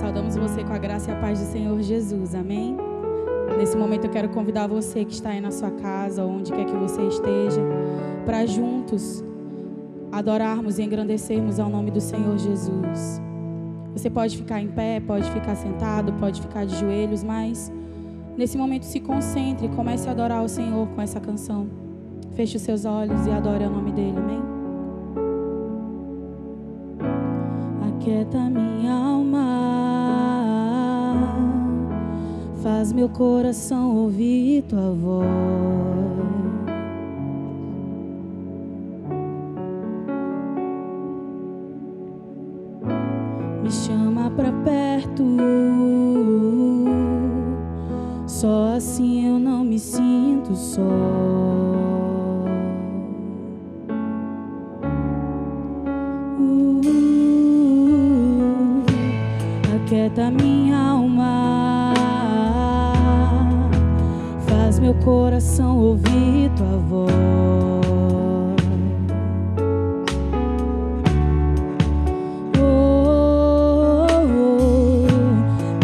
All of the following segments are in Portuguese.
Saudamos você com a graça e a paz do Senhor Jesus, amém? Nesse momento eu quero convidar você que está aí na sua casa, onde quer que você esteja, para juntos adorarmos e engrandecermos ao nome do Senhor Jesus. Você pode ficar em pé, pode ficar sentado, pode ficar de joelhos, mas nesse momento se concentre e comece a adorar o Senhor com essa canção. Feche os seus olhos e adore ao nome dele, amém? Aquieta minha alma, faz meu coração ouvir tua voz. Me chama pra perto, só assim eu não me sinto só. Aquieta minha alma, faz meu coração ouvir tua voz. Oh, oh,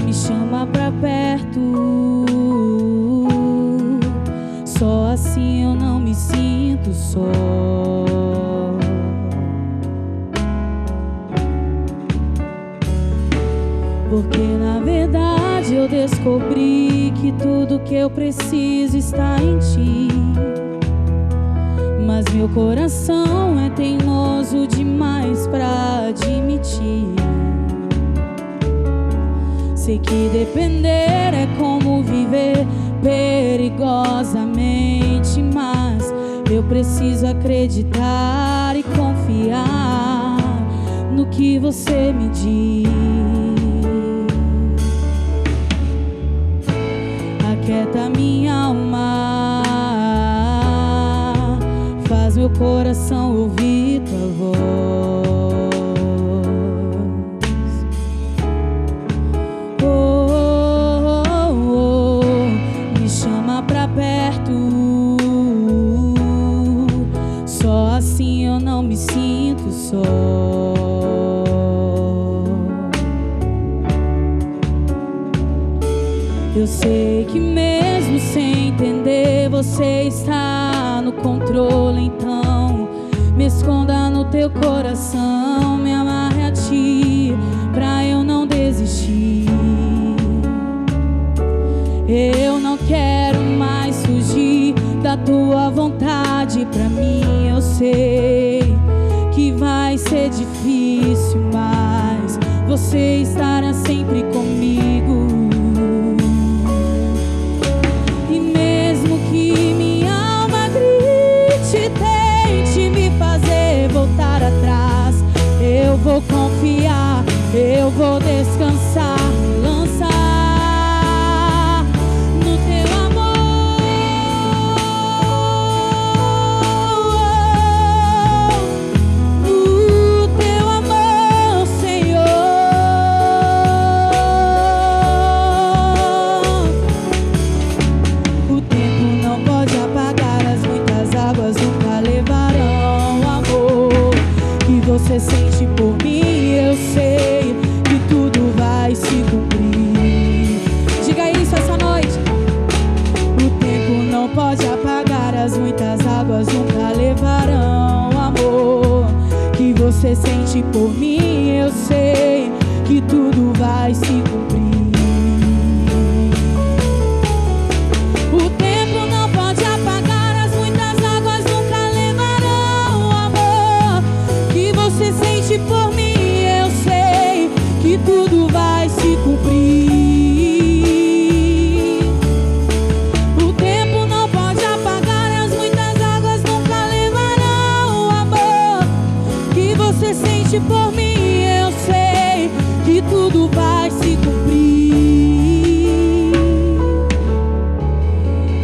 oh, me chama pra perto, só assim eu não me sinto só. Porque na verdade eu descobri que tudo que eu preciso está em ti. Mas meu coração é teimoso demais pra admitir. Sei que depender é como viver perigosamente, mas eu preciso acreditar e confiar no que você me diz. Aquieta minha alma, faz meu coração ouvir tua voz. Oh, oh, oh, oh, me chama pra perto, só assim eu não me sinto só. Eu sei que mesmo sem entender você está no controle, então me esconda no teu coração, me amarre a ti pra eu não desistir. Eu não quero mais fugir da tua vontade pra mim. Eu sei que vai ser difícil, mas você estará sempre comigo. Eu vou confiar, eu vou descansar, me lançar no teu amor. No teu amor, Senhor. O tempo não pode apagar as muitas águas, nunca levarão o amor que você sente por mim. Eu sei que tudo vai se cumprir. Diga isso essa noite. O tempo não pode apagar as muitas águas, nunca levarão o amor que você sente por mim. Eu sei que tudo vai se cumprir. O tempo não pode apagar as muitas águas, nunca levarão o amor que você sente por mim. Eu sei que tudo vai se cumprir. O tempo não pode apagar as muitas águas, nunca levarão o amor que você sente por mim. Eu sei que tudo vai se cumprir.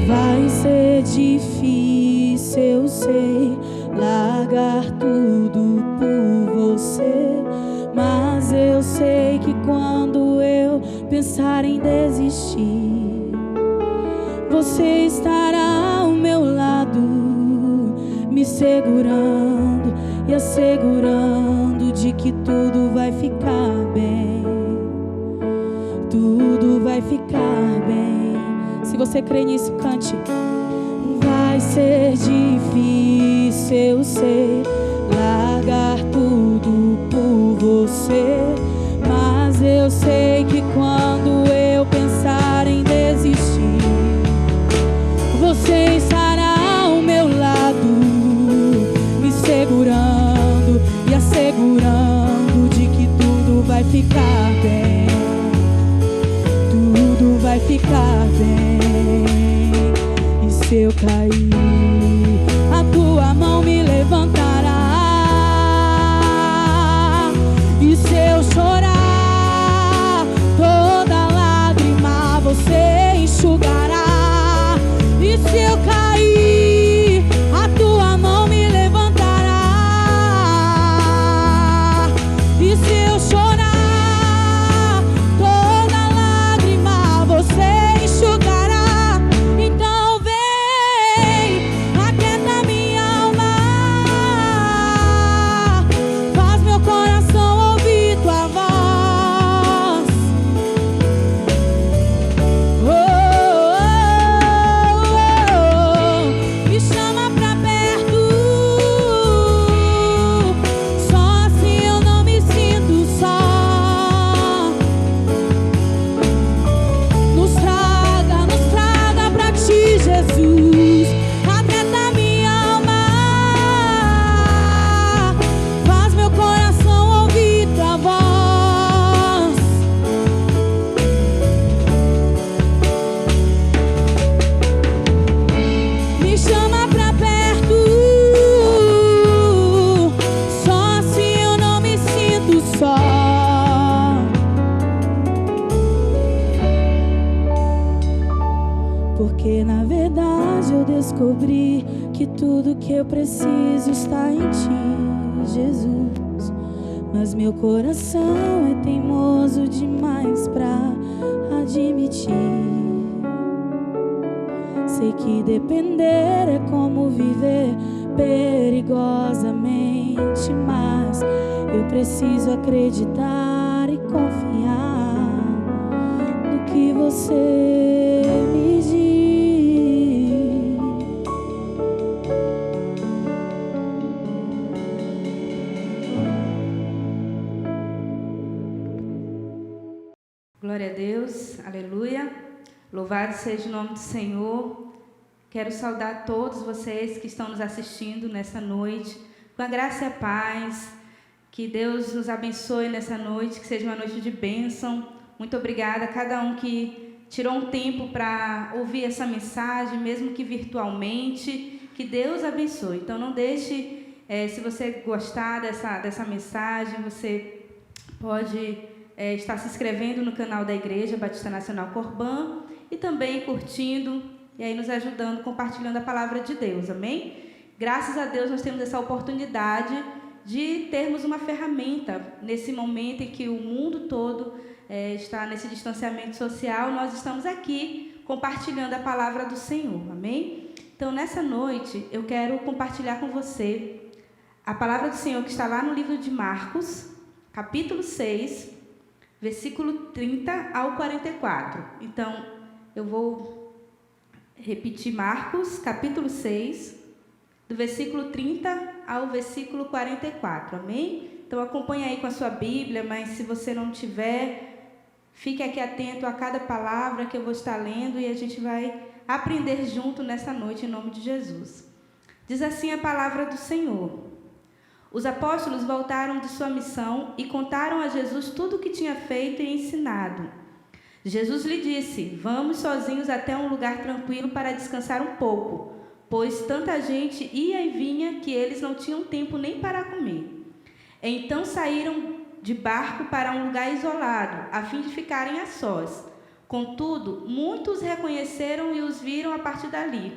Vai ser difícil, eu sei, largar tudo por você, mas eu sei que quando eu pensar em desistir, você estará ao meu lado, me segurando e assegurando de que tudo vai ficar bem. tudo vai ficar bem. Se você crê nisso, cante. Vai ser difícil, eu sei, largar tudo por você, mas eu sei que quando eu pensar em desistir, você estará ao meu lado, me segurando e assegurando de que tudo vai ficar bem. Tudo vai ficar bem. E se eu cair, a tua mão me levantará. E se eu chorar, toda lágrima você enxugará. E se eu cair, a tua mão me levantará. E se eu chorar, toda lágrima você enxugará. Então vem, aquieta minha alma, faz meu coração ouvir tua voz. Oh, oh, oh, me chama pra perto, só assim eu não me sinto só. Nos traga pra ti, Jesus. Aquieta minha alma, faz meu coração ouvir tua voz. Me chama pra perto, só assim eu não me sinto só. Porque na verdade eu descobri que tudo que eu preciso está em ti, Jesus. Mas meu coração é teimoso demais pra admitir. Sei que depender é como viver perigosamente, mas eu preciso acreditar e confiar no que você me diz. Glória a Deus, aleluia. Louvado seja o nome do Senhor. Quero saudar todos vocês que estão nos assistindo nessa noite, com a graça e a paz. Que Deus nos abençoe nessa noite, que seja uma noite de bênção. Muito obrigada a cada um que tirou um tempo para ouvir essa mensagem, mesmo que virtualmente. Que Deus abençoe. Então não deixe, se você gostar dessa mensagem, você pode estar se inscrevendo no canal da Igreja Batista Nacional Corbã e também curtindo e aí nos ajudando, compartilhando a palavra de Deus, amém? Graças a Deus nós temos essa oportunidade de termos uma ferramenta nesse momento em que o mundo todo está nesse distanciamento social. Nós estamos aqui compartilhando a palavra do Senhor, amém? Então nessa noite eu quero compartilhar com você a palavra do Senhor que está lá no livro de Marcos, capítulo 6, versículo 30 ao 44. Então, eu vou repetir Marcos, capítulo 6, do versículo 30 ao versículo 44, amém? Então, acompanhe aí com a sua Bíblia, mas se você não tiver, fique aqui atento a cada palavra que eu vou estar lendo e a gente vai aprender junto nessa noite, em nome de Jesus. Diz assim a palavra do Senhor. Os apóstolos voltaram de sua missão e contaram a Jesus tudo o que tinha feito e ensinado. Jesus lhe disse: vamos sozinhos até um lugar tranquilo para descansar um pouco, pois tanta gente ia e vinha que eles não tinham tempo nem para comer. Então saíram de barco para um lugar isolado, a fim de ficarem a sós. Contudo, muitos reconheceram e os viram a partir dali,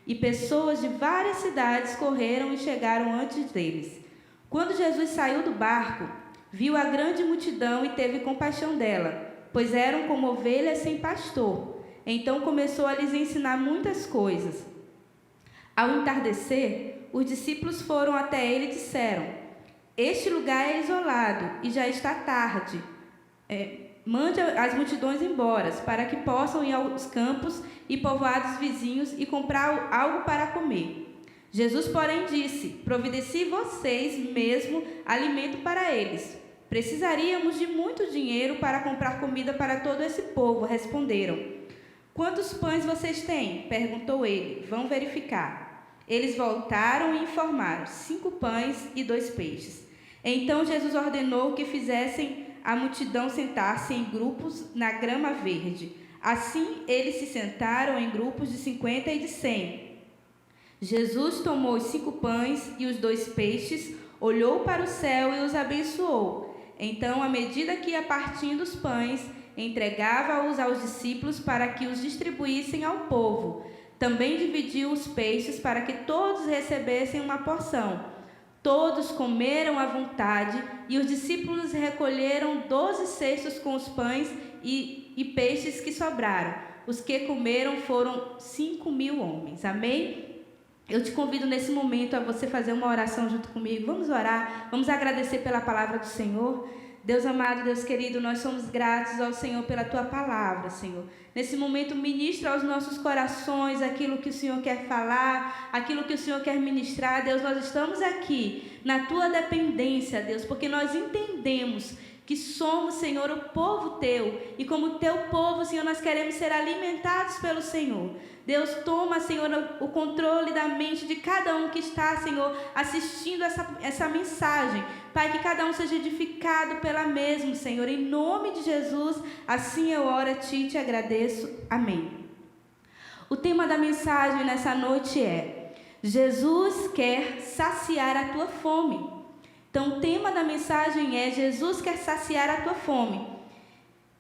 e pessoas de várias cidades correram e chegaram antes deles. Quando Jesus saiu do barco, viu a grande multidão e teve compaixão dela, pois eram como ovelhas sem pastor. Então começou a lhes ensinar muitas coisas. Ao entardecer, os discípulos foram até ele e disseram: este lugar é isolado e já está tarde. mande as multidões embora, para que possam ir aos campos e povoados vizinhos e comprar algo para comer. Jesus, porém, disse: providencie vocês mesmo alimento para eles. Precisaríamos de muito dinheiro para comprar comida para todo esse povo, responderam. Quantos pães vocês têm? Perguntou ele. Vão verificar. Eles voltaram e informaram: 5 pães e 2 peixes. Então Jesus ordenou que fizessem a multidão sentar-se em grupos na grama verde. Assim, eles se sentaram em grupos de 50 e de 100. Jesus tomou os 5 pães e os 2 peixes, olhou para o céu e os abençoou. Então, à medida que ia partindo os pães, entregava-os aos discípulos para que os distribuíssem ao povo. Também dividiu os peixes para que todos recebessem uma porção. Todos comeram à vontade e os discípulos recolheram 12 cestos com os pães e peixes que sobraram. Os que comeram foram 5.000 homens. Amém? Eu te convido nesse momento a você fazer uma oração junto comigo. Vamos orar, vamos agradecer pela palavra do Senhor. Deus amado, Deus querido, nós somos gratos ao Senhor pela Tua palavra, Senhor. Nesse momento, ministra aos nossos corações aquilo que o Senhor quer falar, aquilo que o Senhor quer ministrar. Deus, nós estamos aqui na Tua dependência, Deus, porque nós entendemos que somos, Senhor, o povo Teu. E como Teu povo, Senhor, nós queremos ser alimentados pelo Senhor. Deus, toma, Senhor, o controle da mente de cada um que está, Senhor, assistindo essa mensagem. Pai, que cada um seja edificado pela mesma, Senhor. Em nome de Jesus, assim eu oro a Ti e te agradeço. Amém. O tema da mensagem nessa noite é: Jesus quer saciar a tua fome. Então, o tema da mensagem é: Jesus quer saciar a tua fome.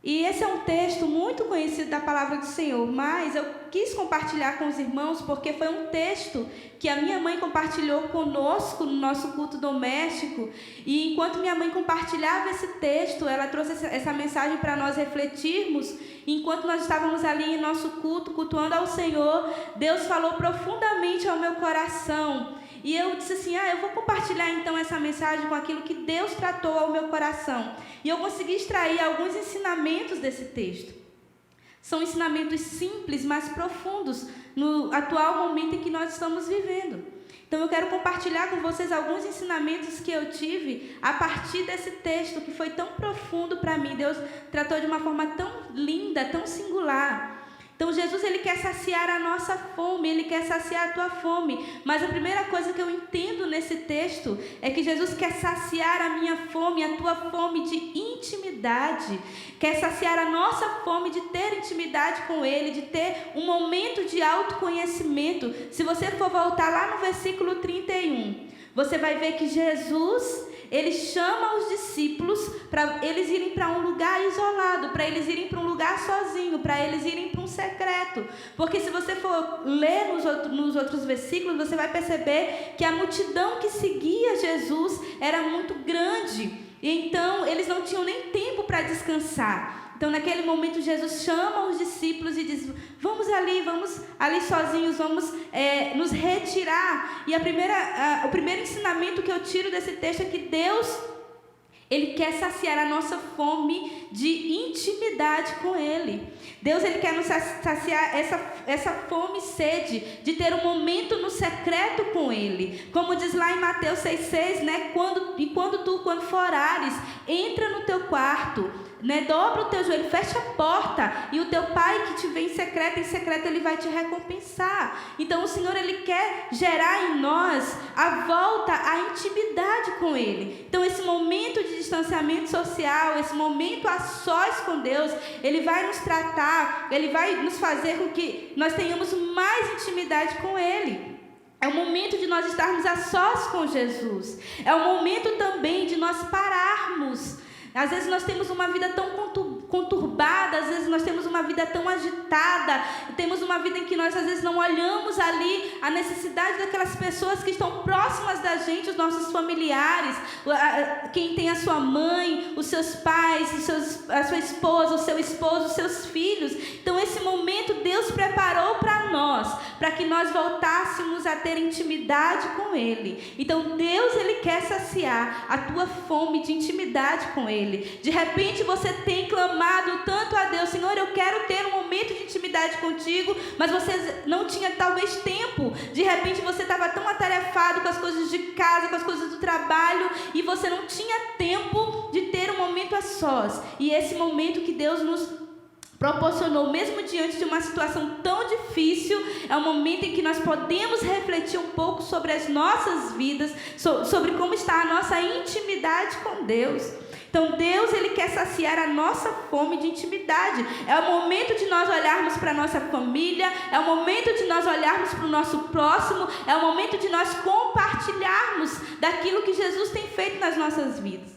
E esse é um texto muito conhecido da palavra do Senhor, mas eu quis compartilhar com os irmãos porque foi um texto que a minha mãe compartilhou conosco no nosso culto doméstico. E enquanto minha mãe compartilhava esse texto, ela trouxe essa mensagem para nós refletirmos. Enquanto nós estávamos ali em nosso culto, cultuando ao Senhor, Deus falou profundamente ao meu coração. E eu disse assim: eu vou compartilhar então essa mensagem com aquilo que Deus tratou ao meu coração. E eu consegui extrair alguns ensinamentos desse texto. São ensinamentos simples, mas profundos no atual momento em que nós estamos vivendo. Então eu quero compartilhar com vocês alguns ensinamentos que eu tive a partir desse texto que foi tão profundo para mim. Deus tratou de uma forma tão linda, tão singular. Então Jesus, Ele quer saciar a nossa fome, Ele quer saciar a tua fome. Mas a primeira coisa que eu entendo nesse texto é que Jesus quer saciar a minha fome, a tua fome de intimidade. Quer saciar a nossa fome de ter intimidade com Ele, de ter um momento de autoconhecimento. Se você for voltar lá no versículo 31, você vai ver que Jesus, Ele chama os discípulos para eles irem para um lugar isolado, para eles irem para um lugar sozinho, para eles irem para um secreto. Porque se você for ler nos outros versículos, você vai perceber que a multidão que seguia Jesus era muito grande. E então eles não tinham nem tempo para descansar. Então naquele momento Jesus chama os discípulos e diz: vamos ali sozinhos, vamos nos retirar. E o primeiro ensinamento que eu tiro desse texto é que Deus, Ele quer saciar a nossa fome de intimidade com Ele. Deus, Ele quer nos saciar essa fome e sede de ter um momento no secreto com Ele. Como diz lá em Mateus 6,6, né? Quando for orares, entra no teu quarto, né? Dobra o teu joelho, fecha a porta, e o teu Pai que te vê em secreto Ele vai te recompensar. Então o Senhor, Ele quer gerar em nós a volta à intimidade com Ele. Então esse momento de distanciamento social, esse momento a sós com Deus, Ele vai nos tratar, Ele vai nos fazer com que nós tenhamos mais intimidade com Ele. É o momento de nós estarmos a sós com Jesus. É o momento também de nós pararmos. Às vezes nós temos uma vida tão conturbada, às vezes nós temos uma vida tão agitada, temos uma vida em que nós às vezes não olhamos ali a necessidade daquelas pessoas que estão próximas da gente, os nossos familiares, quem tem a sua mãe, os seus pais, a sua esposa, o seu esposo, os seus filhos. Então esse momento Deus preparou para nós, para que nós voltássemos a ter intimidade com Ele. Então Deus, Ele quer saciar a tua fome de intimidade com Ele. De repente você tem clamado clamado tanto a Deus: Senhor, eu quero ter um momento de intimidade contigo, mas você não tinha talvez tempo. De repente você estava tão atarefado com as coisas de casa, com as coisas do trabalho, e você não tinha tempo de ter um momento a sós. E esse momento que Deus nos proporcionou, mesmo diante de uma situação tão difícil, é um momento em que nós podemos refletir um pouco sobre as nossas vidas, sobre como está a nossa intimidade com Deus. Então Deus, Ele quer saciar a nossa fome de intimidade. É o momento de nós olharmos para a nossa família, é o momento de nós olharmos para o nosso próximo, é o momento de nós compartilharmos daquilo que Jesus tem feito nas nossas vidas.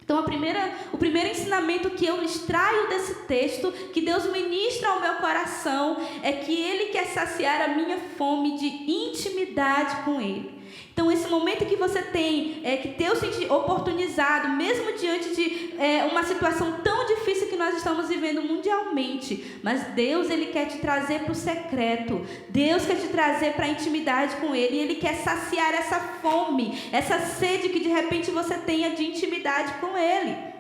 Então o primeiro ensinamento que eu extraio desse texto, que Deus ministra ao meu coração, é que Ele quer saciar a minha fome de intimidade com Ele. Então esse momento que você tem, que Deus tem oportunizado, mesmo diante de uma situação tão difícil que nós estamos vivendo mundialmente, mas Deus, Ele quer te trazer para o secreto, Deus quer te trazer para a intimidade com Ele, e Ele quer saciar essa fome, essa sede que de repente você tenha de intimidade com Ele.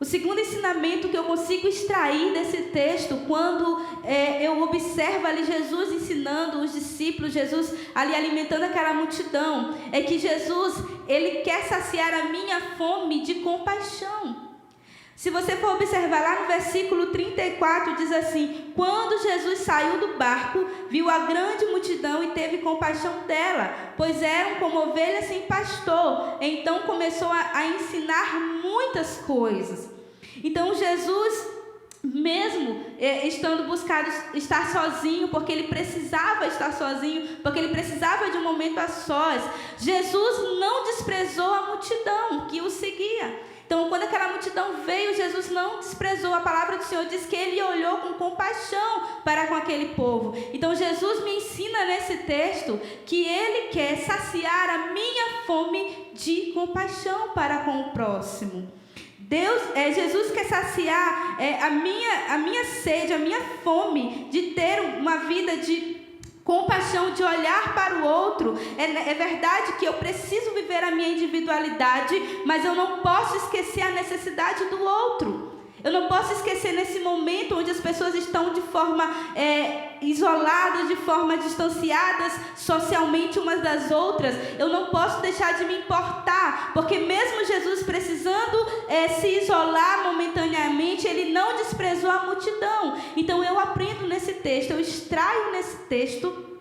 O segundo ensinamento que eu consigo extrair desse texto, quando eu observo ali Jesus ensinando os discípulos, Jesus ali alimentando aquela multidão, é que Jesus, Ele quer saciar a minha fome de compaixão. Se você for observar lá no versículo 34, diz assim: quando Jesus saiu do barco, viu a grande multidão e teve compaixão dela, pois eram como ovelhas sem pastor. Então começou a ensinar muitas coisas. Então Jesus, mesmo estando buscado estar sozinho, porque Ele precisava estar sozinho, porque Ele precisava de um momento a sós, Jesus não desprezou a multidão que o seguia. Então, quando aquela multidão veio, Jesus não desprezou. A palavra do Senhor diz que Ele olhou com compaixão para com aquele povo. Então, Jesus me ensina nesse texto que Ele quer saciar a minha fome de compaixão para com o próximo. Jesus quer saciar a minha sede, a minha fome de ter uma vida de compaixão, de olhar para o outro. É verdade que eu preciso viver a minha individualidade, mas eu não posso esquecer a necessidade do outro. Eu não posso esquecer nesse momento onde as pessoas estão de forma isoladas, de forma distanciadas socialmente umas das outras. Eu não posso deixar de me importar, porque mesmo Jesus precisando se isolar momentaneamente, Ele não desprezou a multidão. Então eu aprendo nesse texto, eu extraio nesse texto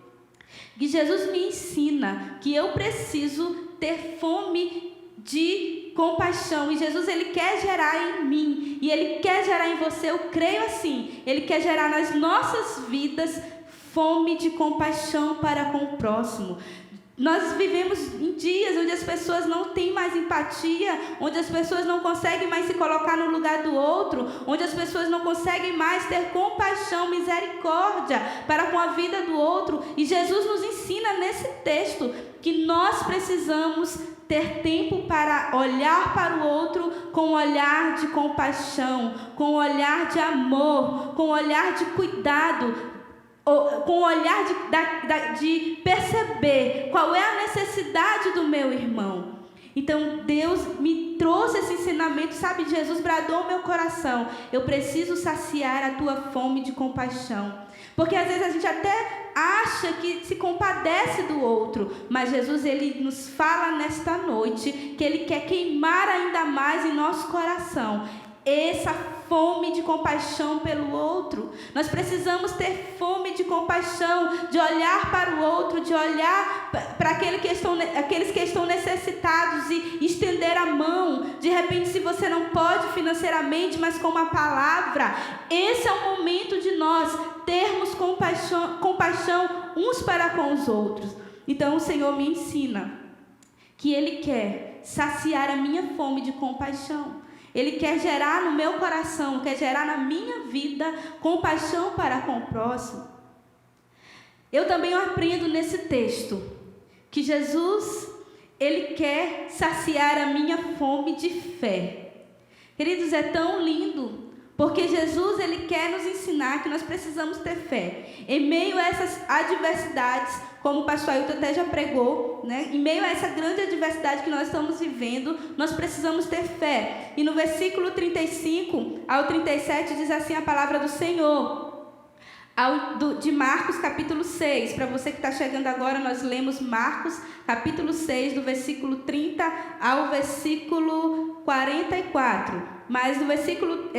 que Jesus me ensina que eu preciso ter fome de compaixão, e Jesus, Ele quer gerar em mim, e Ele quer gerar em você, eu creio assim, Ele quer gerar nas nossas vidas fome de compaixão para com o próximo. Nós vivemos em dias onde as pessoas não têm mais empatia, onde as pessoas não conseguem mais se colocar no lugar do outro, onde as pessoas não conseguem mais ter compaixão, misericórdia para com a vida do outro. E Jesus nos ensina nesse texto que nós precisamos ter tempo para olhar para o outro com um olhar de compaixão, com um olhar de amor, com um olhar de cuidado, com o olhar de perceber qual é a necessidade do meu irmão. Então Deus me trouxe esse ensinamento, sabe? Jesus bradou ao meu coração: eu preciso saciar a tua fome de compaixão. Porque às vezes a gente até acha que se compadece do outro, mas Jesus, Ele nos fala nesta noite que Ele quer queimar ainda mais em nosso coração essa fome de compaixão pelo outro. Nós precisamos ter fome de compaixão, de olhar para o outro, de olhar para aqueles que estão necessitados e estender a mão. De repente, se você não pode financeiramente, mas com uma palavra, esse é o momento de nós termos compaixão uns para com os outros. Então o Senhor me ensina que Ele quer saciar a minha fome de compaixão. Ele quer gerar no meu coração, quer gerar na minha vida compaixão para com o próximo. Eu também aprendo nesse texto que Jesus, Ele quer saciar a minha fome de fé. Queridos, é tão lindo Porque Jesus, ele quer nos ensinar que nós precisamos ter fé. Em meio a essas adversidades, como o pastor Ailton até já pregou, né? Em meio a essa grande adversidade que nós estamos vivendo, nós precisamos ter fé. E no versículo 35 ao 37 diz assim a palavra do Senhor. De Marcos capítulo 6, para você que está chegando agora, nós lemos Marcos capítulo 6, do versículo 30 ao versículo 44, mas no versículo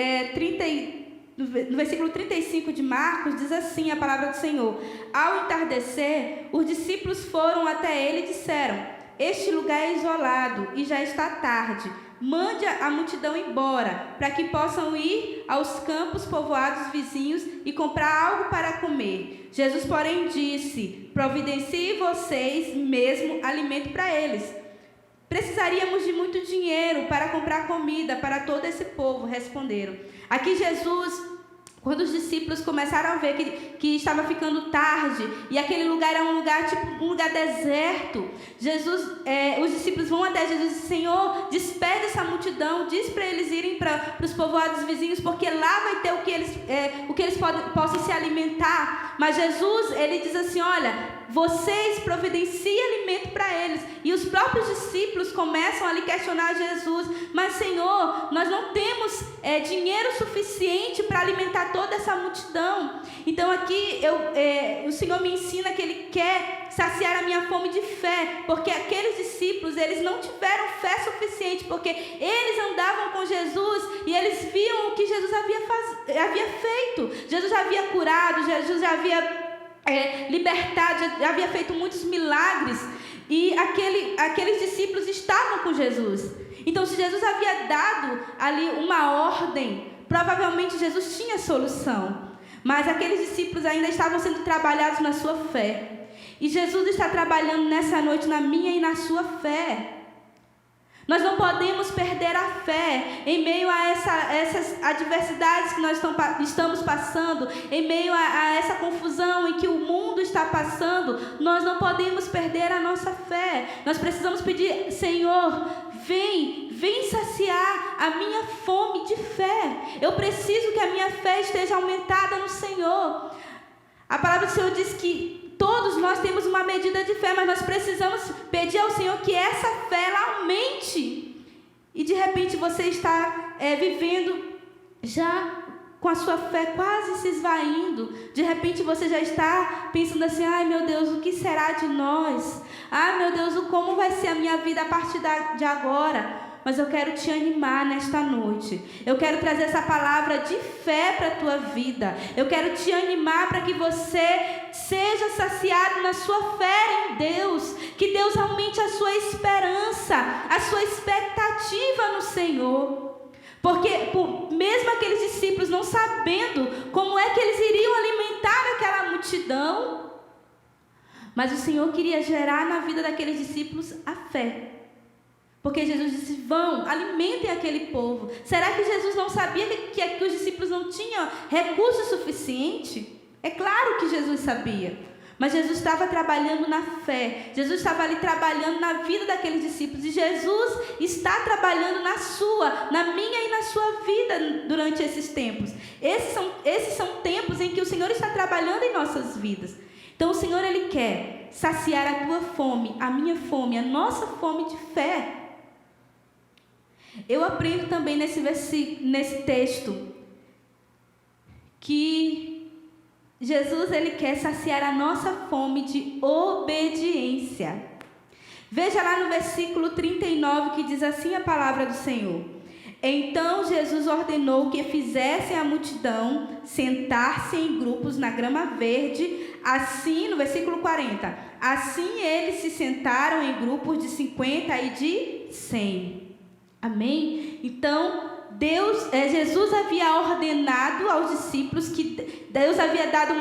35 de Marcos diz assim a palavra do Senhor: ao entardecer, os discípulos foram até ele e disseram: este lugar é isolado e já está tarde. Mande a multidão embora, para que possam ir aos campos povoados vizinhos e comprar algo para comer. Jesus, porém, disse: providencie vocês mesmo alimento para eles. Precisaríamos de muito dinheiro para comprar comida para todo esse povo, responderam. Aqui Jesus, quando os discípulos começaram a ver que estava ficando tarde, e aquele lugar era um lugar tipo um lugar deserto, os discípulos vão até Jesus e dizem: Senhor, despede essa multidão, diz para eles irem para os povoados vizinhos, porque lá vai ter o que eles possam se alimentar. Mas Jesus, ele diz assim: olha, vocês providenciem alimento para eles. E os próprios discípulos começam a lhe questionar Jesus: mas Senhor, nós não temos dinheiro suficiente para alimentar toda essa multidão. Então aqui o Senhor me ensina que Ele quer saciar a minha fome de fé, porque aqueles discípulos, eles não tiveram fé suficiente, porque eles andavam com Jesus e eles viam o que Jesus havia feito. Jesus já havia curado, Jesus já havia libertado, já havia feito muitos milagres, e aqueles discípulos estavam com Jesus. Então, se Jesus havia dado ali uma ordem, provavelmente Jesus tinha solução, mas aqueles discípulos ainda estavam sendo trabalhados na sua fé, e Jesus está trabalhando nessa noite na minha e na sua fé. Nós não podemos perder a fé em meio a essas adversidades que nós estamos passando, em meio a essa confusão em que o mundo está passando. Nós não podemos perder a nossa fé. Nós precisamos pedir: Senhor, vem saciar a minha fome de fé. Eu preciso que a minha fé esteja aumentada no Senhor. A palavra do Senhor diz que todos nós temos uma medida de fé, mas nós precisamos pedir ao Senhor que essa fé ela aumente. E de repente você está vivendo já com a sua fé quase se esvaindo. De repente você já está pensando assim: ai meu Deus, o que será de nós? Ai meu Deus, como vai ser a minha vida a partir de agora? Mas eu quero te animar nesta noite. Eu quero trazer essa palavra de fé para a tua vida. Eu quero te animar para que você seja saciado na sua fé em Deus. Que Deus aumente a sua esperança, a sua expectativa no Senhor. Porque mesmo aqueles discípulos não sabendo como é que eles iriam alimentar aquela multidão, mas o Senhor queria gerar na vida daqueles discípulos a fé. Porque Jesus disse: vão, alimentem aquele povo. Será que Jesus não sabia que os discípulos não tinham recurso suficiente? É claro que Jesus sabia. Mas Jesus estava trabalhando na fé. Jesus estava ali trabalhando na vida daqueles discípulos. E Jesus está trabalhando na minha e na sua vida durante esses tempos. Esses são tempos em que o Senhor está trabalhando em nossas vidas. Então o Senhor, Ele quer saciar a tua fome, a minha fome, a nossa fome de fé. Eu aprendo também nesse texto que Jesus, Ele quer saciar a nossa fome de obediência. Veja lá no versículo 39 que diz assim a palavra do Senhor: então Jesus ordenou que fizessem a multidão sentar-se em grupos na grama verde. Assim, no versículo 40, assim eles se sentaram em grupos de 50 e de 100. Amém? Então, Jesus havia ordenado aos discípulos que Jesus havia dado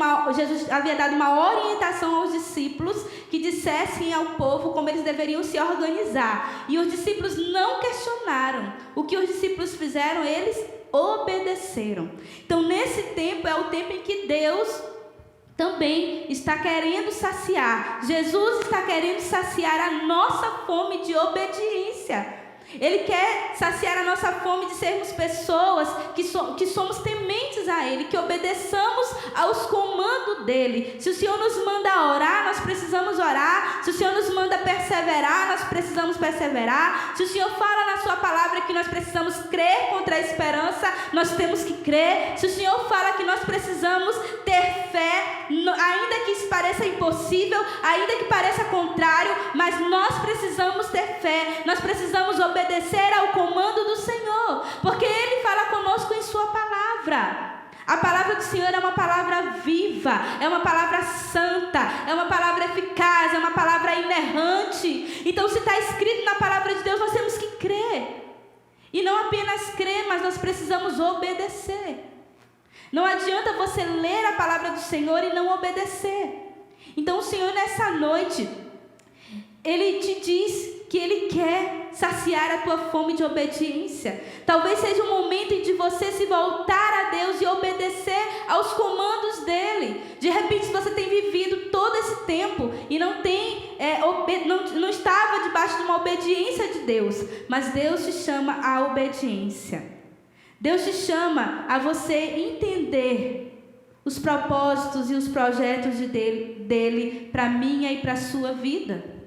uma orientação aos discípulos que dissessem ao povo como eles deveriam se organizar. E os discípulos não questionaram. O que os discípulos fizeram? Eles obedeceram. Então, nesse tempo é o tempo em que Deus também está querendo saciar. Jesus está querendo saciar a nossa fome de obediência. Ele quer saciar a nossa fome de sermos pessoas que somos tementes a Ele, que obedeçamos aos comandos dEle. Se o Senhor nos manda orar, nós precisamos orar. Se o Senhor nos manda perseverar, nós precisamos perseverar. Se o Senhor fala na sua palavra que nós precisamos crer contra a esperança, nós temos que crer. Se o Senhor fala que nós precisamos ter fé, ainda que isso pareça impossível, ainda que pareça contrário, mas nós precisamos ter fé, nós precisamos obedecer ao comando do Senhor, porque Ele fala conosco em sua palavra. A palavra do Senhor é uma palavra viva, é uma palavra santa, é uma palavra eficaz, é uma palavra inerrante. Então, se está escrito na palavra de Deus, nós temos que crer. E não apenas crer, mas nós precisamos obedecer. Não adianta você ler a palavra do Senhor e não obedecer. Então o Senhor nessa noite, Ele te diz que Ele quer saciar a tua fome de obediência. Talvez seja um momento de você se voltar a Deus e obedecer aos comandos dEle. De repente você tem vivido todo esse tempo e não estava debaixo de uma obediência de Deus. Mas Deus te chama à obediência. Deus te chama a você entender os propósitos e os projetos dele para a minha e para a sua vida.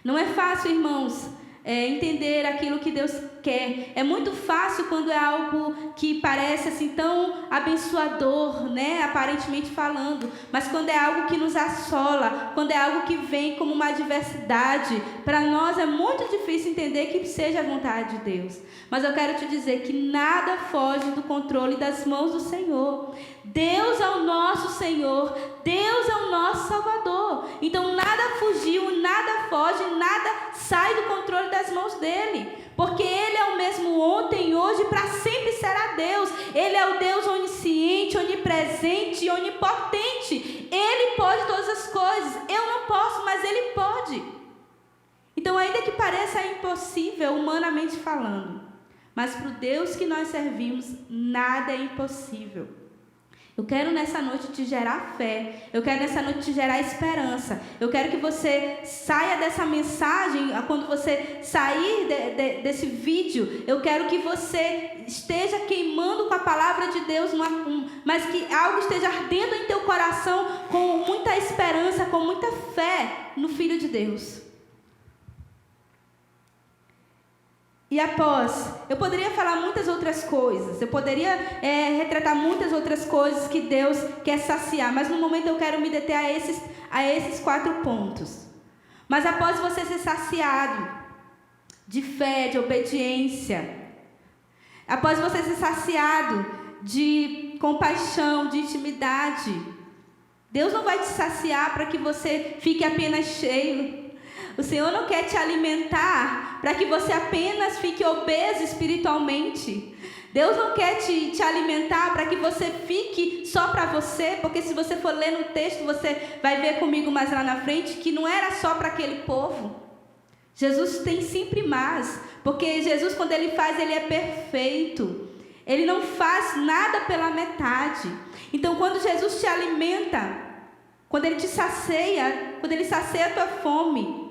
Não é fácil, irmãos, entender aquilo que Deus quer. É muito fácil quando é algo que parece assim tão abençoador, né? Aparentemente falando. Mas quando é algo que nos assola, quando é algo que vem como uma adversidade, para nós é muito difícil entender que seja a vontade de Deus. Mas eu quero te dizer que nada foge do controle das mãos do Senhor. Deus é o nosso Senhor, Deus é o nosso Salvador. Então nada fugiu, nada foge, nada sai do controle das mãos dEle. Porque Ele é o mesmo ontem, hoje e para sempre será Deus. Ele é o Deus onisciente, onipresente e onipotente. Ele pode todas as coisas. Eu não posso, mas Ele pode. Então, ainda que pareça impossível, humanamente falando, mas para o Deus que nós servimos, nada é impossível. Eu quero nessa noite te gerar fé. Eu quero nessa noite te gerar esperança. Eu quero que você saia dessa mensagem, quando você sair desse vídeo, eu quero que você esteja queimando com a palavra de Deus, mas que algo esteja ardendo em teu coração com muita esperança, com muita fé no Filho de Deus. E após, eu poderia falar muitas outras coisas, eu poderia retratar muitas outras coisas que Deus quer saciar, mas no momento eu quero me deter a esses 4 pontos. Mas após você ser saciado de fé, de obediência, após você ser saciado de compaixão, de intimidade, Deus não vai te saciar para que você fique apenas cheio. O Senhor não quer te alimentar para que você apenas fique obeso espiritualmente. Deus não quer te alimentar para que você fique só para você, porque se você for ler no texto, você vai ver comigo mais lá na frente, que não era só para aquele povo. Jesus tem sempre mais, porque Jesus, quando Ele faz, Ele é perfeito. Ele não faz nada pela metade. Então, quando Jesus te alimenta, quando Ele te sacia, quando Ele sacia a tua fome,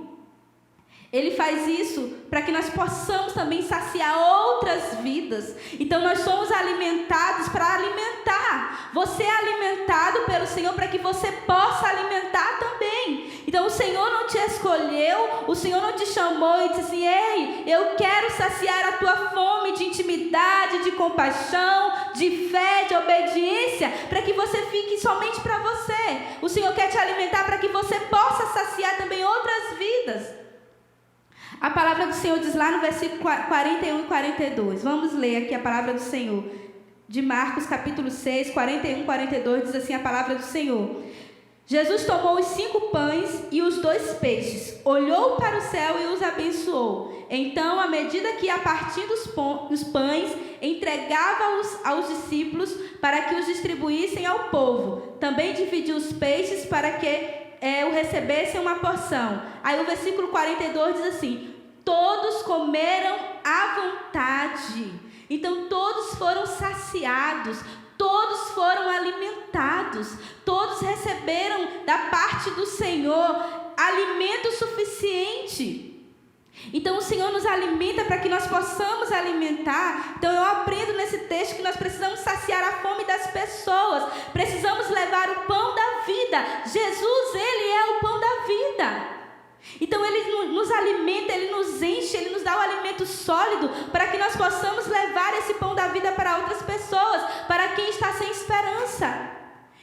Ele faz isso para que nós possamos também saciar outras vidas. Então nós somos alimentados para alimentar. Você é alimentado pelo Senhor para que você possa alimentar também. Então o Senhor não te escolheu, o Senhor não te chamou e disse assim: ei, eu quero saciar a tua fome de intimidade, de compaixão, de fé, de obediência, para que você fique somente para você. O Senhor quer te alimentar para que você possa saciar também outras vidas. A palavra do Senhor diz lá no versículo 41 e 42. Vamos ler aqui a palavra do Senhor. De Marcos, capítulo 6, 41 e 42, diz assim a palavra do Senhor. Jesus tomou os 5 pães e os 2 peixes, olhou para o céu e os abençoou. Então, à medida que ia partindo os pães, entregava-os aos discípulos para que os distribuíssem ao povo. Também dividiu os peixes para que o recebessem uma porção. Aí o versículo 42 diz assim: todos comeram à vontade. Então todos foram saciados, todos foram alimentados, todos receberam da parte do Senhor alimento suficiente. Então o Senhor nos alimenta para que nós possamos alimentar. Então eu aprendo nesse texto que nós precisamos saciar a fome das pessoas. Precisamos levar o pão da vida. Jesus, Ele é o pão da vida. Então Ele nos alimenta, Ele nos enche, Ele nos dá o alimento sólido para que nós possamos levar esse pão da vida para outras pessoas, para quem está sem esperança.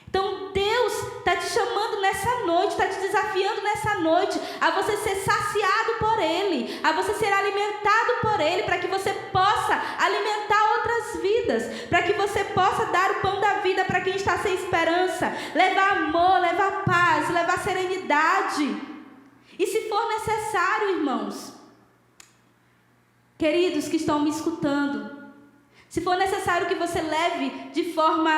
Então Deus está te chamando nessa noite, está te desafiando nessa noite a você ser saciado por Ele, a você ser alimentado por Ele, para que você possa alimentar outras vidas, para que você possa dar o pão da vida para quem está sem esperança, levar amor, levar paz, levar serenidade. E se for necessário, irmãos, queridos que estão me escutando, se for necessário que você leve de forma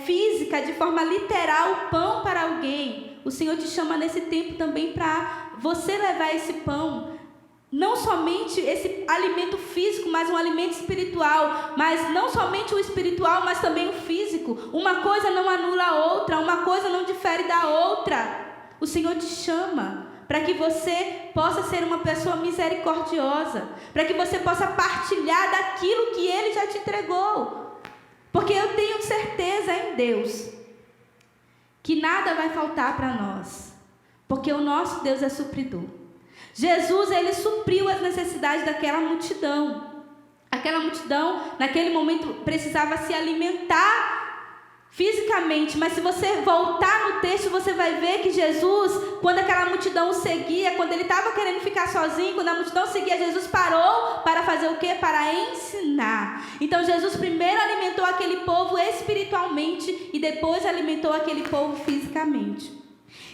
física, de forma literal, o pão para alguém, o Senhor te chama nesse tempo também para você levar esse pão, não somente esse alimento físico, mas um alimento espiritual, mas não somente o espiritual, mas também o físico. Uma coisa não anula a outra, uma coisa não difere da outra. O Senhor te chama para que você possa ser uma pessoa misericordiosa, para que você possa partilhar daquilo que Ele já te entregou. Porque eu tenho certeza em Deus que nada vai faltar para nós, porque o nosso Deus é supridor. Jesus, Ele supriu as necessidades daquela multidão. Aquela multidão, naquele momento, precisava se alimentar fisicamente, mas se você voltar no texto, você vai ver que Jesus, quando aquela multidão o seguia, quando ele estava querendo ficar sozinho, quando a multidão seguia, Jesus parou para fazer o quê? Para ensinar. Então Jesus primeiro alimentou aquele povo espiritualmente e depois alimentou aquele povo fisicamente.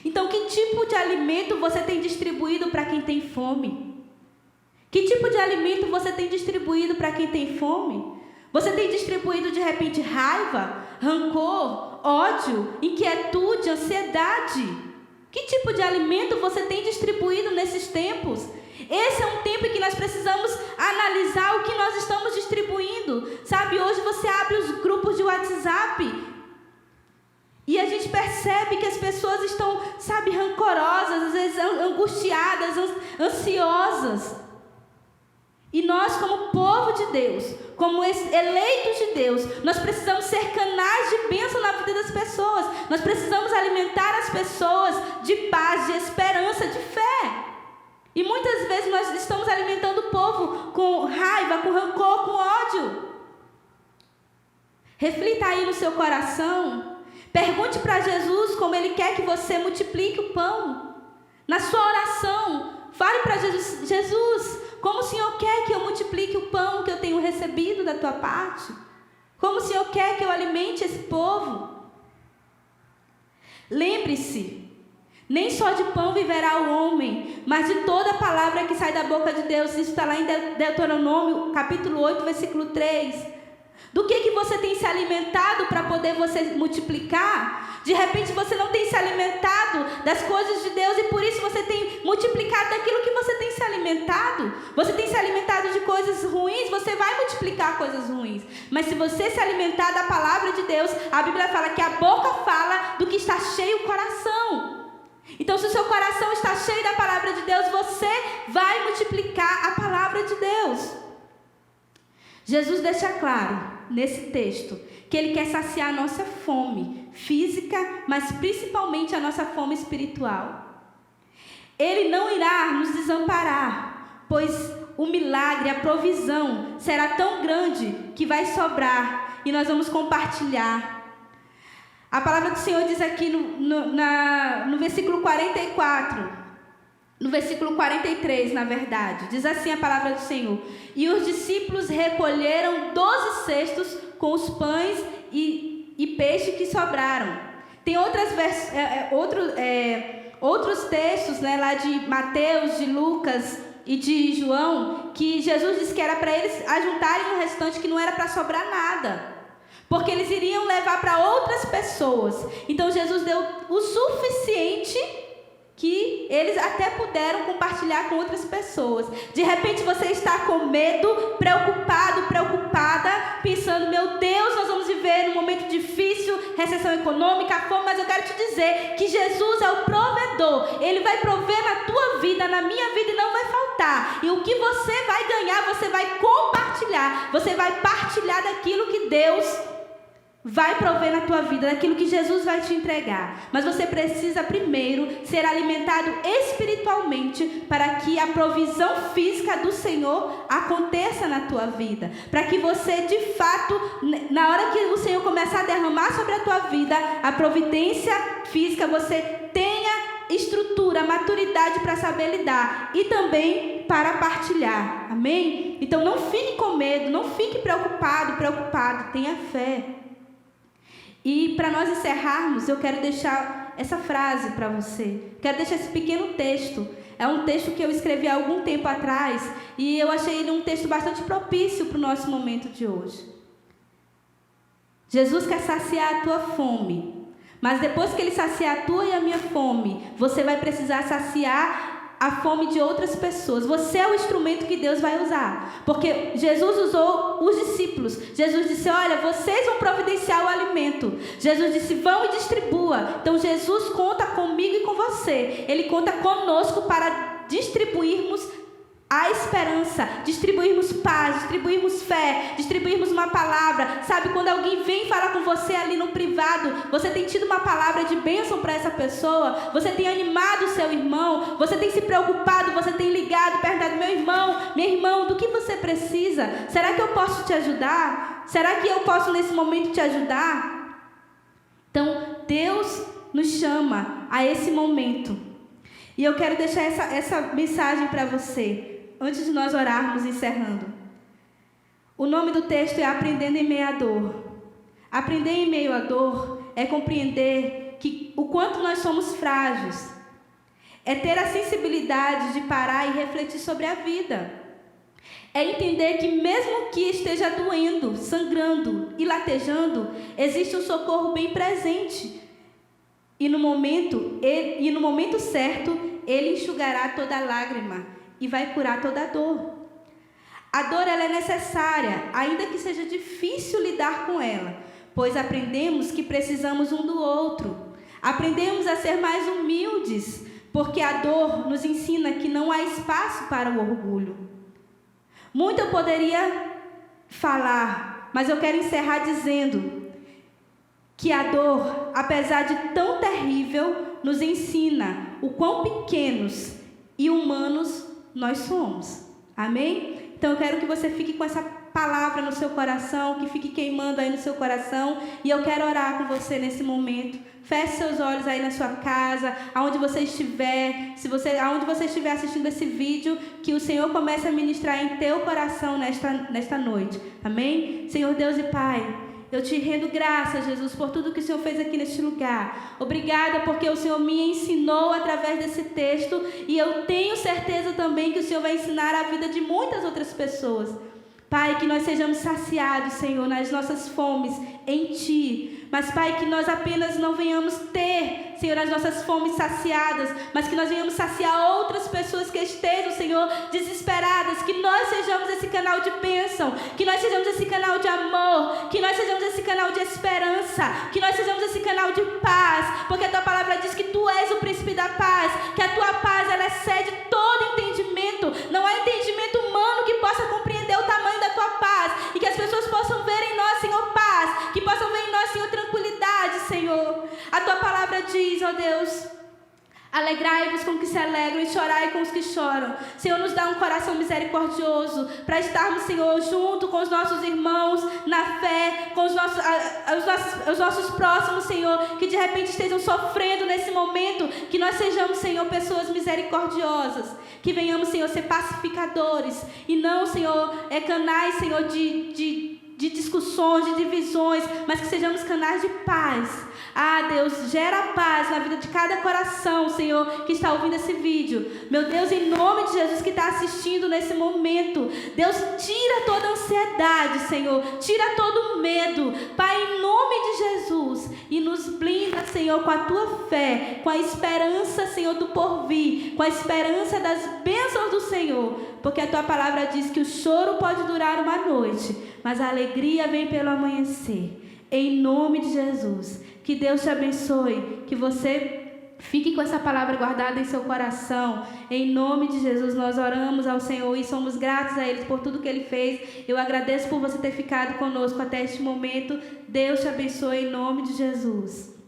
Então que tipo de alimento você tem distribuído para quem tem fome? Que tipo de alimento você tem distribuído para quem tem fome? Você tem distribuído de repente raiva, rancor, ódio, inquietude, ansiedade? Que tipo de alimento você tem distribuído nesses tempos? Esse é um tempo em que nós precisamos analisar o que nós estamos distribuindo. Sabe, hoje você abre os grupos de WhatsApp e a gente percebe que as pessoas estão, sabe, rancorosas, às vezes angustiadas, ansiosas. E nós, como povo de Deus, como eleitos de Deus, nós precisamos ser canais de bênção na vida das pessoas. Nós precisamos alimentar as pessoas de paz, de esperança, de fé. E muitas vezes nós estamos alimentando o povo com raiva, com rancor, com ódio. Reflita aí no seu coração. Pergunte para Jesus como Ele quer que você multiplique o pão. Na sua oração, fale para Jesus: Jesus, como o Senhor quer que eu multiplique o pão que eu tenho recebido da tua parte? Como o Senhor quer que eu alimente esse povo? Lembre-se, nem só de pão viverá o homem, mas de toda palavra que sai da boca de Deus. Isso está lá em Deuteronômio, capítulo 8, versículo 3. Do que você tem se alimentado para poder você multiplicar? De repente você não tem se alimentado das coisas de Deus e por isso você tem multiplicado daquilo que você tem se alimentado. Você tem se alimentado de coisas ruins, você vai multiplicar coisas ruins. Mas se você se alimentar da palavra de Deus, a Bíblia fala que a boca fala do que está cheio o coração. Então, se o seu coração está cheio da palavra de Deus, você vai multiplicar a palavra de Deus. Jesus deixa claro nesse texto que Ele quer saciar a nossa fome física, mas principalmente a nossa fome espiritual. Ele não irá nos desamparar, pois o milagre, a provisão será tão grande que vai sobrar e nós vamos compartilhar. A palavra do Senhor diz aqui no versículo 44, no versículo 43, na verdade, diz assim a palavra do Senhor: e os discípulos recolheram 12 cestos com os pães e peixe que sobraram. Tem outros textos, né, lá de Mateus, de Lucas e de João, que Jesus disse que era para eles ajuntarem o restante, que não era para sobrar nada, porque eles iriam levar para outras pessoas. Então Jesus deu o suficiente que eles até puderam compartilhar com outras pessoas. De repente você está com medo, preocupado, preocupada, pensando: meu Deus, nós vamos viver um momento difícil, recessão econômica, a fome, mas eu quero te dizer que Jesus é o provedor. Ele vai prover na tua vida, na minha vida, e não vai faltar. E o que você vai ganhar, você vai compartilhar. Você vai partilhar daquilo que Deus vai prover na tua vida, daquilo que Jesus vai te entregar. Mas você precisa primeiro ser alimentado espiritualmente para que a provisão física do Senhor aconteça na tua vida. Para que você, de fato, na hora que o Senhor começar a derramar sobre a tua vida a providência física, você tenha estrutura, maturidade para saber lidar e também para partilhar. Amém? Então não fique com medo, não fique preocupado, tenha fé. E para nós encerrarmos, eu quero deixar essa frase para você. Quero deixar esse pequeno texto. É um texto que eu escrevi há algum tempo atrás e eu achei ele um texto bastante propício para o nosso momento de hoje. Jesus quer saciar a tua fome, mas depois que Ele saciar a tua e a minha fome, você vai precisar saciar a fome de outras pessoas. Você é o instrumento que Deus vai usar. Porque Jesus usou os discípulos. Jesus disse, olha, vocês vão providenciar o alimento. Jesus disse, vão e distribua. Então Jesus conta comigo e com você. Ele conta conosco para distribuirmos a esperança, distribuirmos paz, distribuirmos fé, distribuirmos uma palavra. Sabe, quando alguém vem falar com você ali no privado, você tem tido uma palavra de bênção para essa pessoa, você tem animado o seu irmão, você tem se preocupado, você tem ligado, perguntado, meu irmão, do que você precisa? Será que eu posso te ajudar? Será que eu posso nesse momento te ajudar? Então, Deus nos chama a esse momento. E eu quero deixar essa mensagem para você, antes de nós orarmos, encerrando. O nome do texto é Aprendendo em Meio à Dor. Aprender em meio à dor é compreender que o quanto nós somos frágeis. É ter a sensibilidade de parar e refletir sobre a vida. É entender que mesmo que esteja doendo, sangrando e latejando, existe um socorro bem presente. E no momento certo, Ele enxugará toda lágrima e vai curar toda a dor. A dor ela é necessária, ainda que seja difícil lidar com ela, pois aprendemos que precisamos um do outro. Aprendemos a ser mais humildes, porque a dor nos ensina que não há espaço para o orgulho. Muito eu poderia falar, mas eu quero encerrar dizendo que a dor, apesar de tão terrível, nos ensina o quão pequenos e humanos nós somos. Amém? Então eu quero que você fique com essa palavra no seu coração, que fique queimando aí no seu coração, e eu quero orar com você nesse momento. Feche seus olhos aí na sua casa, aonde você estiver, aonde você estiver assistindo esse vídeo, que o Senhor comece a ministrar em teu coração nesta noite. Amém? Senhor Deus e Pai, eu te rendo graças, Jesus, por tudo que o Senhor fez aqui neste lugar. Obrigada porque o Senhor me ensinou através desse texto, e eu tenho certeza também que o Senhor vai ensinar a vida de muitas outras pessoas. Pai, que nós sejamos saciados, Senhor, nas nossas fomes em Ti. Mas, Pai, que nós apenas não venhamos ter, Senhor, as nossas fomes saciadas, mas que nós venhamos saciar outras pessoas que estejam, Senhor, desesperadas. Que nós sejamos esse canal de bênção, que nós sejamos esse canal de amor, que nós sejamos esse canal de esperança, que nós sejamos esse canal de paz, porque a Tua palavra diz que Tu és o príncipe da paz, que a Tua paz, ela excede todo entendimento. Não há entendimento humano que possa compreender o tamanho da Tua paz, e que as pessoas possam ver em nós, Senhor, paz, que possam ver em nós, Senhor, tranquilidade, Senhor. A Tua palavra diz, ó Deus, alegrai-vos com os que se alegram e chorai com os que choram. Senhor, nos dá um coração misericordioso para estarmos, Senhor, junto com os nossos irmãos na fé, com os nossos próximos, Senhor, que de repente estejam sofrendo nesse momento. Que nós sejamos, Senhor, pessoas misericordiosas, que venhamos, Senhor, ser pacificadores e não, Senhor, canais, Senhor, de discussões, de divisões, mas que sejamos canais de paz. Ah, Deus, gera paz na vida de cada coração, Senhor, que está ouvindo esse vídeo. Meu Deus, em nome de Jesus, que está assistindo nesse momento, Deus, tira toda a ansiedade, Senhor, tira todo o medo, Pai, em nome de Jesus, e nos blinda, Senhor, com a Tua fé, com a esperança, Senhor, do porvir, com a esperança das bênçãos do Senhor, porque a Tua palavra diz que o choro pode durar uma noite, mas a alegria vem pelo amanhecer. Em nome de Jesus, Que Deus te abençoe, que você fique com essa palavra guardada em seu coração. Em nome de Jesus, nós oramos ao Senhor e somos gratos a Ele por tudo que Ele fez. Eu agradeço por você ter ficado conosco até este momento. Deus te abençoe em nome de Jesus.